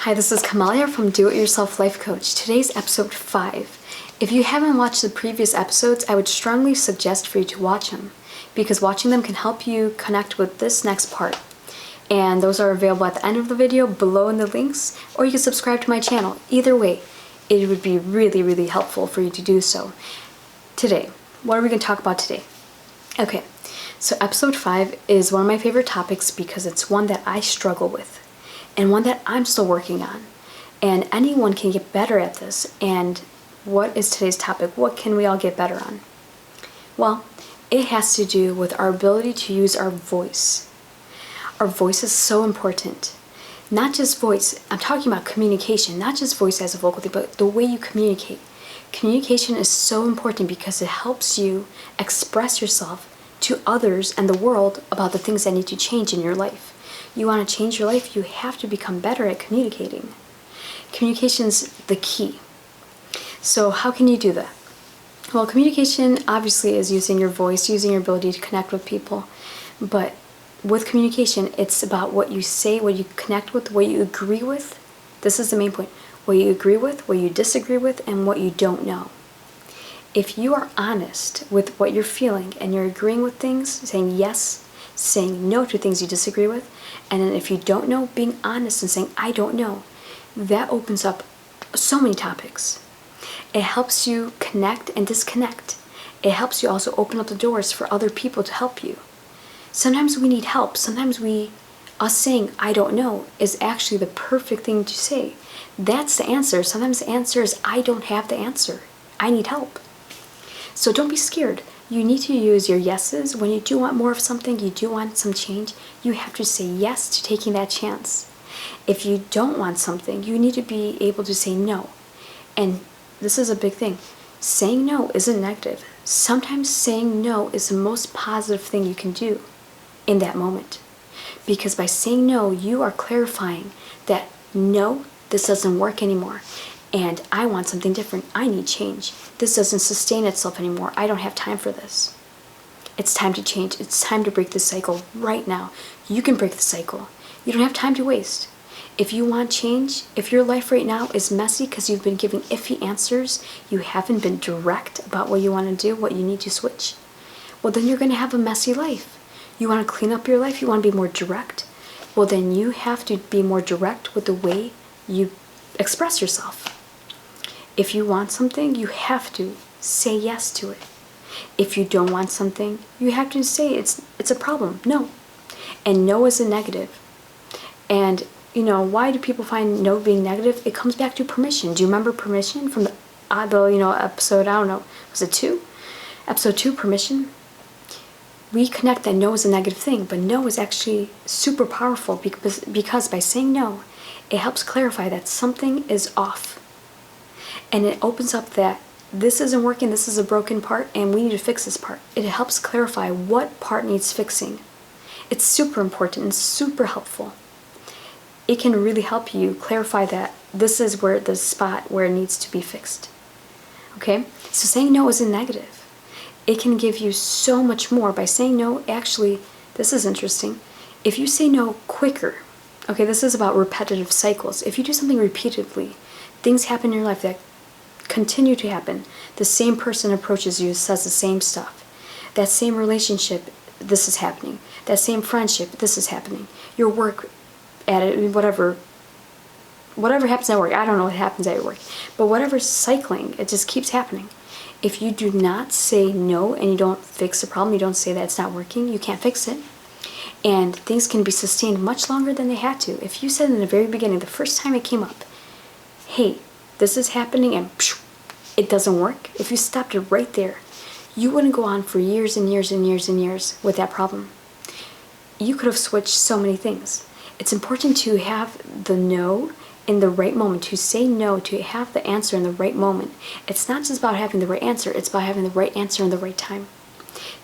Hi, this is Kamelia from Do-It-Yourself Life Coach. Today's episode 5. If you haven't watched the previous episodes, I would strongly suggest for you to watch them because watching them can help you connect with this next part. And those are available at the end of the video, below in the links, or you can subscribe to my channel. Either way, it would be really helpful for you to do so. Today, what are we going to talk about today? Okay, so episode 5 is one of my favorite topics because it's one that I struggle with and one that I'm still working on. And anyone can get better at this. And what is today's topic? What can we all get better on? Well, it has to do with our ability to use our voice. Our voice is so important. Not just voice, I'm talking about communication, not just voice as a vocal thing, but the way you communicate. Communication is so important because it helps you express yourself to others and the world about the things that need to change in your life. You want to change your life, you have to become better at communicating. Communication's the key. So how can you do that? Well, communication obviously is using your voice, using your ability to connect with people. But with communication, it's about what you say, what you connect with, what you agree with. This is the main point. What you agree with, what you disagree with, and what you don't know. If you are honest with what you're feeling and you're agreeing with things, saying yes, saying no to things you disagree with, and then if you don't know, being honest and saying, I don't know, that opens up so many topics. It helps you connect and disconnect. It helps you also open up the doors for other people to help you. Sometimes we need help. Sometimes us saying, I don't know, is actually the perfect thing to say. That's the answer. Sometimes the answer is, I don't have the answer. I need help. So don't be scared. You need to use your yeses. When you do want more of something, you do want some change, you have to say yes to taking that chance. If you don't want something, you need to be able to say no. And this is a big thing. Saying no isn't negative. Sometimes saying no is the most positive thing you can do in that moment. Because by saying no, you are clarifying that no, this doesn't work anymore. And I want something different. I need change. This doesn't sustain itself anymore. I don't have time for this. It's time to change. It's time to break this cycle right now. You can break the cycle. You don't have time to waste. If you want change, if your life right now is messy because you've been giving iffy answers, you haven't been direct about what you want to do, what you need to switch, well, then you're going to have a messy life. You want to clean up your life? You want to be more direct? Well, then you have to be more direct with the way you express yourself. If you want something, you have to say yes to it. If you don't want something, you have to say it's a problem. No. And no is a negative. And, why do people find no being negative? It comes back to permission. Do you remember permission from the episode, I don't know, was it 2? Episode 2, permission. We connect that no is a negative thing, but no is actually super powerful because by saying no, it helps clarify that something is off. And it opens up that this isn't working, this is a broken part, and we need to fix this part. It helps clarify what part needs fixing. It's super important and super helpful. It can really help you clarify that this is where the spot where it needs to be fixed. Okay? So saying no isn't negative. It can give you so much more. By saying no, actually, this is interesting. If you say no quicker, okay, this is about repetitive cycles. If you do something repeatedly, things happen in your life that continue to happen. The same person approaches you, says the same stuff. That same relationship, this is happening. That same friendship, this is happening. Your work at it, whatever happens at work, I don't know what happens at your work, but whatever's cycling, it just keeps happening. If you do not say no and you don't fix the problem, you don't say that it's not working, you can't fix it. And things can be sustained much longer than they had to. If you said in the very beginning, the first time it came up, hey, this is happening, and it doesn't work. If you stopped it right there, you wouldn't go on for years and years and years and years with that problem. You could have switched so many things. It's important to have the no in the right moment, to say no, to have the answer in the right moment. It's not just about having the right answer, it's about having the right answer in the right time.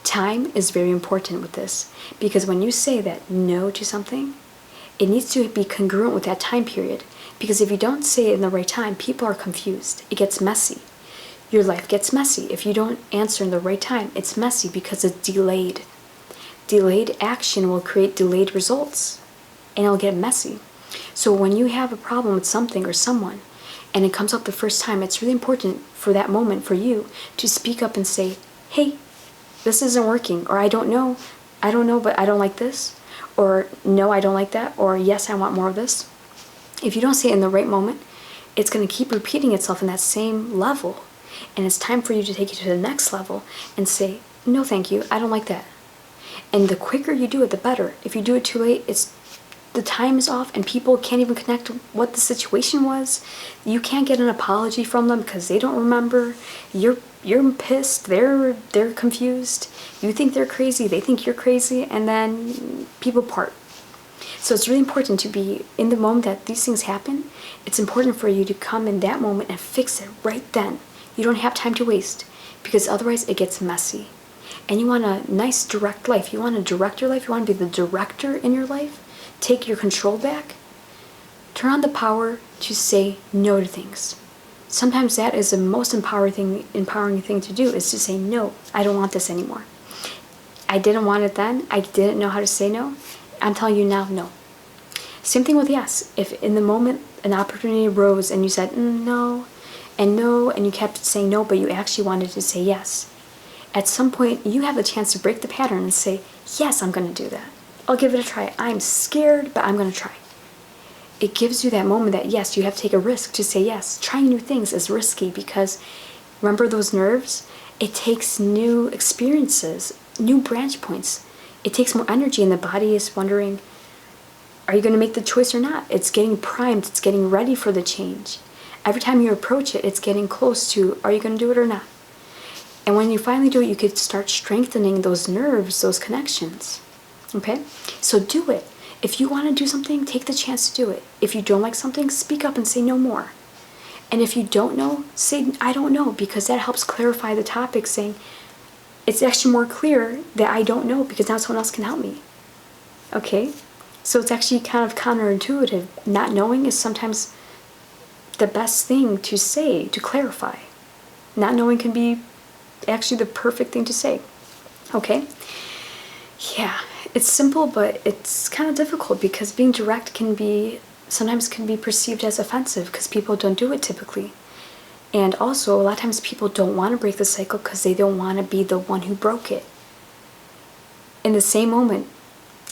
Time is very important with this, because when you say that no to something, it needs to be congruent with that time period. Because if you don't say it in the right time, people are confused. It gets messy. Your life gets messy. If you don't answer in the right time, it's messy because it's delayed. Delayed action will create delayed results, and it'll get messy. So when you have a problem with something or someone, and it comes up the first time, it's really important for that moment for you to speak up and say, hey, this isn't working, or I don't know, but I don't like this, or no, I don't like that, or yes, I want more of this. If you don't say it in the right moment, it's going to keep repeating itself in that same level. And it's time for you to take it to the next level and say, no, thank you, I don't like that. And the quicker you do it, the better. If you do it too late, the time is off and people can't even connect to what the situation was. You can't get an apology from them because they don't remember. You're pissed, they're confused. You think they're crazy, they think you're crazy, and then people part. So it's really important to be in the moment that these things happen. It's important for you to come in that moment and fix it right then. You don't have time to waste, because otherwise it gets messy. And you want a nice direct life. You want to direct your life. You want to be the director in your life. Take your control back. Turn on the power to say no to things. Sometimes that is the most empowering thing to do, is to say, no, I don't want this anymore. I didn't want it then. I didn't know how to say no. I'm telling you now, no. Same thing with yes. If in the moment an opportunity arose and you said no, and you kept saying no, but you actually wanted to say yes, at some point you have the chance to break the pattern and say, yes, I'm going to do that. I'll give it a try. I'm scared, but I'm going to try. It gives you that moment that, yes, you have to take a risk to say yes. Trying new things is risky because, remember those nerves? It takes new experiences, new branch points. It takes more energy, and the body is wondering, are you going to make the choice or not? It's getting primed. It's getting ready for the change. Every time you approach it, it's getting close to, are you going to do it or not? And when you finally do it, you could start strengthening those nerves, those connections. Okay? So do it. If you want to do something, take the chance to do it. If you don't like something, speak up and say no more. And if you don't know, say, I don't know, because that helps clarify the topic, saying, it's actually more clear that I don't know because now someone else can help me. Okay? So it's actually kind of counterintuitive. Not knowing is sometimes the best thing to say, to clarify. Not knowing can be actually the perfect thing to say. Okay? Yeah, it's simple, but it's kind of difficult because being direct sometimes can be perceived as offensive because people don't do it typically. And also, a lot of times people don't want to break the cycle because they don't want to be the one who broke it. In the same moment,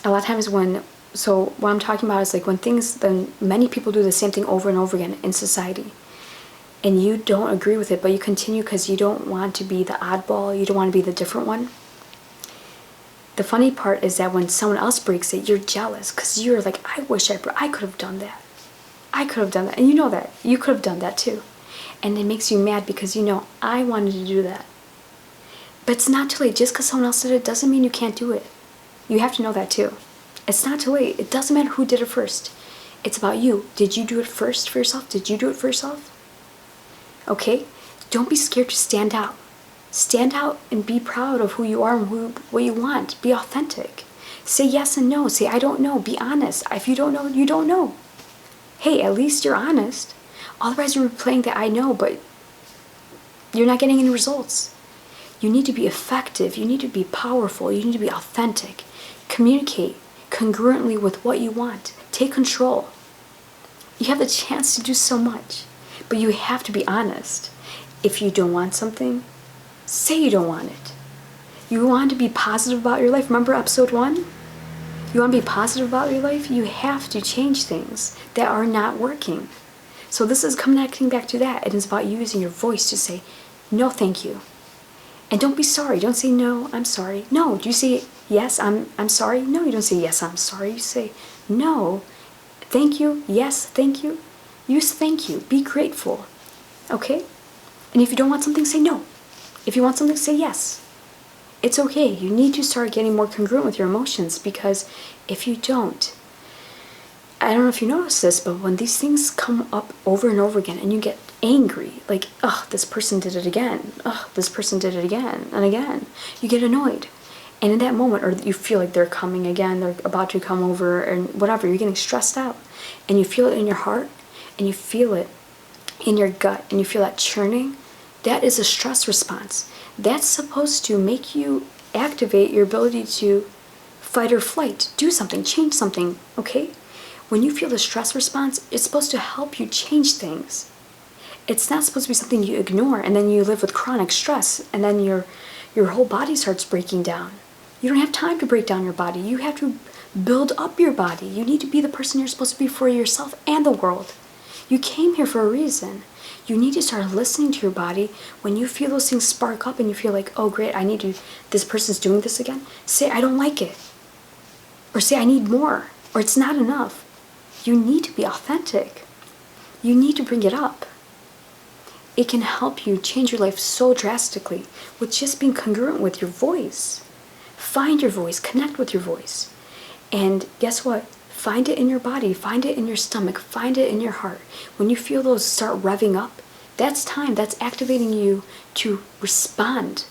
a lot of times what I'm talking about is like when many people do the same thing over and over again in society. And you don't agree with it, but you continue because you don't want to be the oddball, you don't want to be the different one. The funny part is that when someone else breaks it, you're jealous because you're like, I wish I could have done that. I could have done that. And you know that. You could have done that too. And it makes you mad because you know, I wanted to do that. But it's not too late. Just because someone else did it doesn't mean you can't do it. You have to know that too. It's not too late. It doesn't matter who did it first. It's about you. Did you do it first for yourself? Did you do it for yourself? Okay? Don't be scared to stand out. Stand out and be proud of who you are and what you want. Be authentic. Say yes and no. Say I don't know. Be honest. If you don't know, you don't know. Hey, at least you're honest. Otherwise you're playing that I know, but you're not getting any results. You need to be effective. You need to be powerful. You need to be authentic. Communicate congruently with what you want. Take control. You have the chance to do so much, but you have to be honest. If you don't want something, say you don't want it. You want to be positive about your life. Remember episode 1? You want to be positive about your life? You have to change things that are not working. So this is connecting back to that. It is about using your voice to say, no, thank you. And don't be sorry. Don't say, no, I'm sorry. No, do you say, yes, I'm sorry? No, you don't say, yes, I'm sorry. You say, no, thank you, yes, thank you. Use thank you. Be grateful. Okay? And if you don't want something, say no. If you want something, say yes. It's okay. You need to start getting more congruent with your emotions, because if you don't, I don't know if you notice this, but when these things come up over and over again and you get angry, like, oh, this person did it again. Oh, this person did it again and again. You get annoyed. And in that moment, or you feel like they're coming again, they're about to come over, and whatever, you're getting stressed out. And you feel it in your heart, and you feel it in your gut, and you feel that churning. That is a stress response. That's supposed to make you activate your ability to fight or flight, do something, change something, okay? When you feel the stress response, it's supposed to help you change things. It's not supposed to be something you ignore and then you live with chronic stress and then your whole body starts breaking down. You don't have time to break down your body. You have to build up your body. You need to be the person you're supposed to be for yourself and the world. You came here for a reason. You need to start listening to your body. When you feel those things spark up and you feel like, oh great, this person's doing this again, say, I don't like it. Or say, I need more. Or it's not enough. You need to be authentic. You need to bring it up. It can help you change your life so drastically with just being congruent with your voice. Find your voice, connect with your voice. And guess what? Find it in your body, find it in your stomach, find it in your heart. When you feel those start revving up, that's time, that's activating you to respond.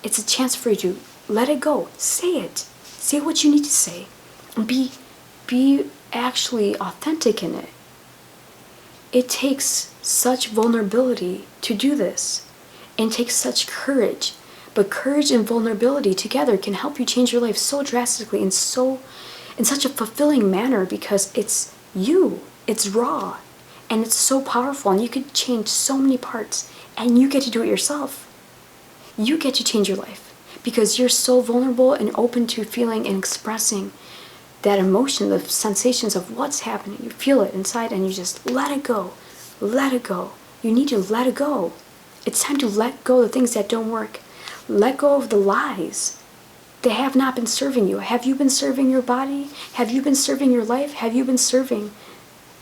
It's a chance for you to let it go, say it. Say what you need to say. And be actually authentic in it. It takes such vulnerability to do this, and takes such courage. But courage and vulnerability together can help you change your life so drastically and in such a fulfilling manner, because it's you, it's raw, and it's so powerful, and you could change so many parts, and you get to do it yourself. You get to change your life because you're so vulnerable and open to feeling and expressing that emotion, the sensations of what's happening. You feel it inside and you just let it go. Let it go. You need to let it go. It's time to let go of the things that don't work. Let go of the lies that have not been serving you. Have you been serving your body? Have you been serving your life? Have you been serving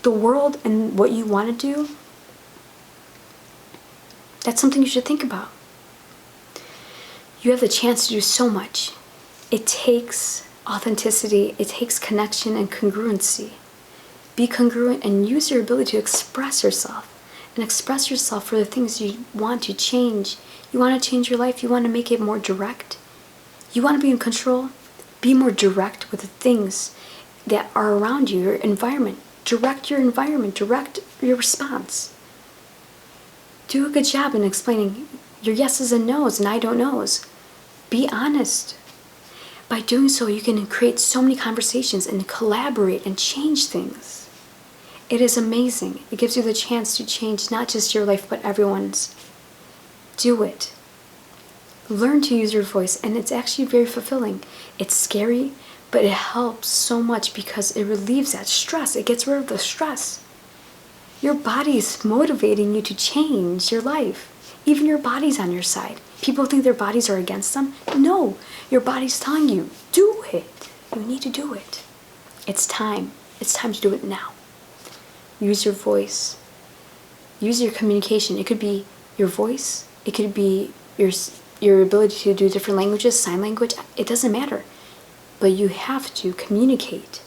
the world and what you want to do? That's something you should think about. You have the chance to do so much. It takes authenticity, it takes connection and congruency. Be congruent and use your ability to express yourself, and express yourself for the things you want to change. You want to change your life, you want to make it more direct. You want to be in control, be more direct with the things that are around you, your environment. Direct your environment, direct your response. Do a good job in explaining your yeses and nos and I don't knows. Be honest. By doing so, you can create so many conversations and collaborate and change things. It is amazing. It gives you the chance to change not just your life, but everyone's. Do it. Learn to use your voice, and it's actually very fulfilling. It's scary, but it helps so much because it relieves that stress. It gets rid of the stress. Your body is motivating you to change your life. Even your body's on your side. People think their bodies are against them. No, your body's telling you, do it. You need to do it. It's time. It's time to do it now. Use your voice. Use your communication. It could be your voice. It could be your ability to do different languages, sign language. It doesn't matter. But you have to communicate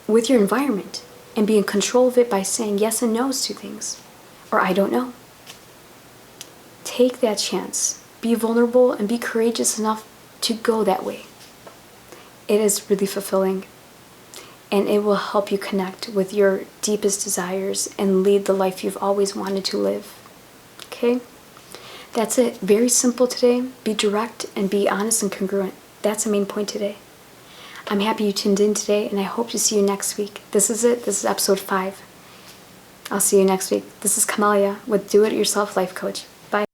with your environment and be in control of it by saying yes and no's to things. Or I don't know. Take that chance. Be vulnerable and be courageous enough to go that way. It is really fulfilling, and it will help you connect with your deepest desires and lead the life you've always wanted to live. Okay? That's it. Very simple today. Be direct and be honest and congruent. That's the main point today. I'm happy you tuned in today, and I hope to see you next week. This is it. This is episode 5. I'll see you next week. This is Kamelia with Do It Yourself Life Coach.